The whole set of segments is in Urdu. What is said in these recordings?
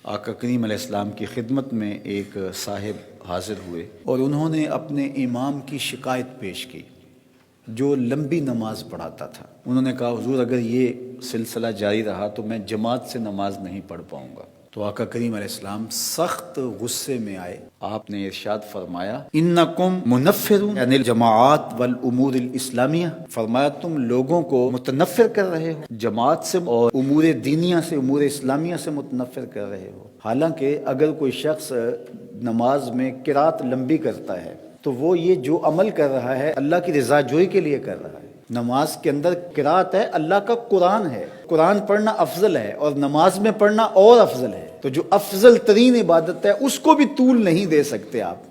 آقا کریم علیہ السلام کی خدمت میں ایک صاحب حاضر ہوئے اور انہوں نے اپنے امام کی شکایت پیش کی جو لمبی نماز پڑھاتا تھا۔ انہوں نے کہا حضور اگر یہ سلسلہ جاری رہا تو میں جماعت سے نماز نہیں پڑھ پاؤں گا۔ تو آقا کریم علیہ السلام سخت غصے میں آئے، آپ نے ارشاد فرمایا انکم منفرون یعنی الجماعات والامور الاسلامیہ، فرمایا تم لوگوں کو متنفر کر رہے ہو جماعت سے اور امور دینیہ سے، امور اسلامیہ سے متنفر کر رہے ہو۔ حالانکہ اگر کوئی شخص نماز میں قرات لمبی کرتا ہے تو وہ یہ جو عمل کر رہا ہے اللہ کی رضا جوئی کے لیے کر رہا ہے۔ نماز کے اندر قرات ہے، اللہ کا قرآن ہے، قرآن پڑھنا افضل ہے اور نماز میں پڑھنا اور افضل ہے۔ تو جو افضل ترین عبادت ہے اس کو بھی طول نہیں دے سکتے آپ،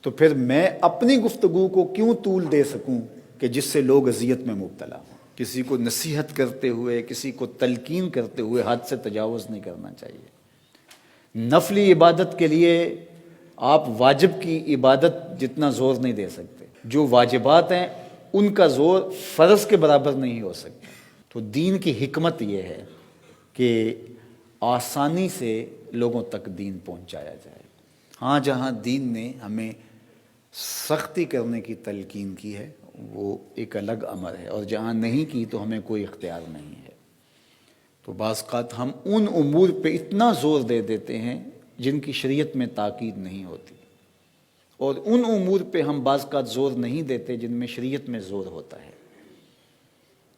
تو پھر میں اپنی گفتگو کو کیوں طول دے سکوں کہ جس سے لوگ اذیت میں مبتلا ہوں۔ کسی کو نصیحت کرتے ہوئے، کسی کو تلقین کرتے ہوئے حد سے تجاوز نہیں کرنا چاہیے۔ نفلی عبادت کے لیے آپ واجب کی عبادت جتنا زور نہیں دے سکتے، جو واجبات ہیں ان کا زور فرض کے برابر نہیں ہو سکتا۔ تو دین کی حکمت یہ ہے کہ آسانی سے لوگوں تک دین پہنچایا جائے۔ ہاں جہاں دین نے ہمیں سختی کرنے کی تلقین کی ہے وہ ایک الگ امر ہے، اور جہاں نہیں کی تو ہمیں کوئی اختیار نہیں ہے۔ تو بعض اوقات ہم ان امور پہ اتنا زور دے دیتے ہیں جن کی شریعت میں تاکید نہیں ہوتی، اور ان امور پہ ہم بعض اوقات زور نہیں دیتے جن میں شریعت میں زور ہوتا ہے۔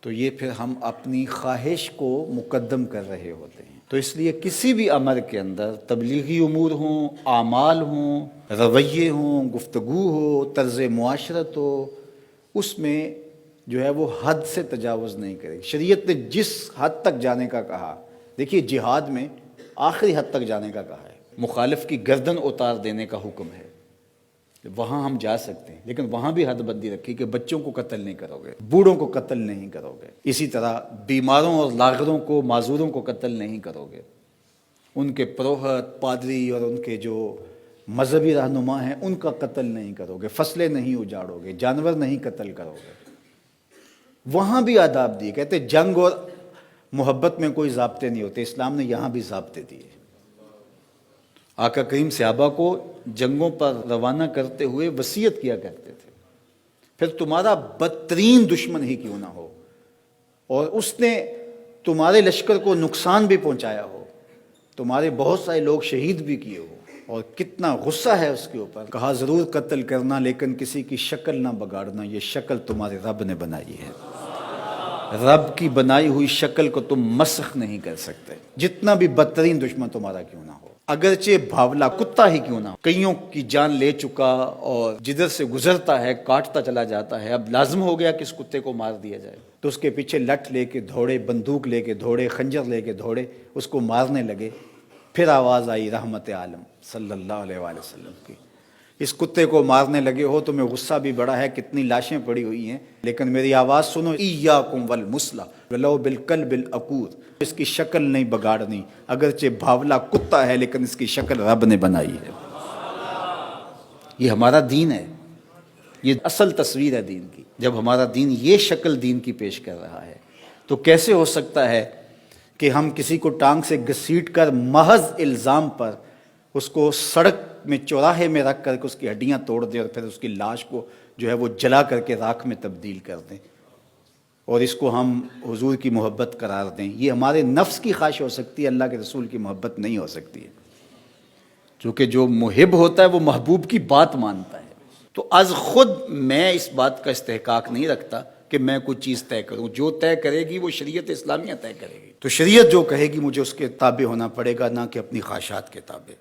تو یہ پھر ہم اپنی خواہش کو مقدم کر رہے ہوتے ہیں۔ تو اس لیے کسی بھی امر کے اندر تبلیغی امور ہوں، اعمال ہوں، رویے ہوں، گفتگو ہو، طرز معاشرت ہو، اس میں جو ہے وہ حد سے تجاوز نہیں کرے۔ شریعت نے جس حد تک جانے کا کہا، دیکھیے جہاد میں آخری حد تک جانے کا کہا ہے، مخالف کی گردن اتار دینے کا حکم ہے، وہاں ہم جا سکتے ہیں، لیکن وہاں بھی حد بندی رکھی کہ بچوں کو قتل نہیں کرو گے، بوڑھوں کو قتل نہیں کرو گے، اسی طرح بیماروں اور لاغروں کو، معذوروں کو قتل نہیں کرو گے، ان کے پروہت، پادری اور ان کے جو مذہبی رہنما ہیں ان کا قتل نہیں کرو گے، فصلیں نہیں اجاڑو گے، جانور نہیں قتل کرو گے۔ وہاں بھی آداب دیے، کہتے جنگ اور محبت میں کوئی ضابطے نہیں ہوتے، اسلام نے یہاں بھی ضابطے دیے۔ آقا کریم صحابہ کو جنگوں پر روانہ کرتے ہوئے وصیت کیا کرتے تھے، پھر تمہارا بدترین دشمن ہی کیوں نہ ہو اور اس نے تمہارے لشکر کو نقصان بھی پہنچایا ہو، تمہارے بہت سارے لوگ شہید بھی کیے ہو، اور کتنا غصہ ہے اس کے اوپر، کہا ضرور قتل کرنا لیکن کسی کی شکل نہ بگاڑنا، یہ شکل تمہارے رب نے بنائی ہے، رب کی بنائی ہوئی شکل کو تم مسخ نہیں کر سکتے، جتنا بھی بدترین دشمن تمہارا کیوں نہ ہو، اگرچہ بھاولا کتا ہی کیوں نہ ہو۔ کئیوں کی جان لے چکا اور جدھر سے گزرتا ہے کاٹتا چلا جاتا ہے، اب لازم ہو گیا کہ اس کتے کو مار دیا جائے، تو اس کے پیچھے لٹھ لے کے دوڑے، بندوق لے کے دوڑے، خنجر لے کے دوڑے، اس کو مارنے لگے، پھر آواز آئی رحمت عالم صلی اللہ علیہ وآلہ وسلم کی، اس کتے کو مارنے لگے ہو، تمہیں غصہ بھی بڑا ہے، کتنی لاشیں پڑی ہوئی ہیں، لیکن میری آواز سنو، ایاکم والمثلہ ولو بالکلب العقور، اس کی شکل نہیں بگاڑنی، اگرچہ بھاولا کتا ہے لیکن اس کی شکل رب نے بنائی ہے۔ یہ ہمارا دین ہے، یہ اصل تصویر ہے دین کی۔ جب ہمارا دین یہ شکل دین کی پیش کر رہا ہے تو کیسے ہو سکتا ہے کہ ہم کسی کو ٹانگ سے گھسیٹ کر محض الزام پر اس کو سڑک میں چوراہے میں رکھ کر کے اس کی ہڈیاں توڑ دیں اور پھر اس کی لاش کو جو ہے وہ جلا کر کے راکھ میں تبدیل کر دیں اور اس کو ہم حضور کی محبت قرار دیں۔ یہ ہمارے نفس کی خواہش ہو سکتی ہے، اللہ کے رسول کی محبت نہیں ہو سکتی ہے، چونکہ جو محب ہوتا ہے وہ محبوب کی بات مانتا ہے۔ تو از خود میں اس بات کا استحقاق نہیں رکھتا کہ میں کوئی چیز طے کروں، جو طے کرے گی وہ شریعت اسلامیہ طے کرے گی۔ تو شریعت جو کہے گی مجھے اس کے تابع ہونا پڑے گا، نہ کہ اپنی خواہشات کے تابع۔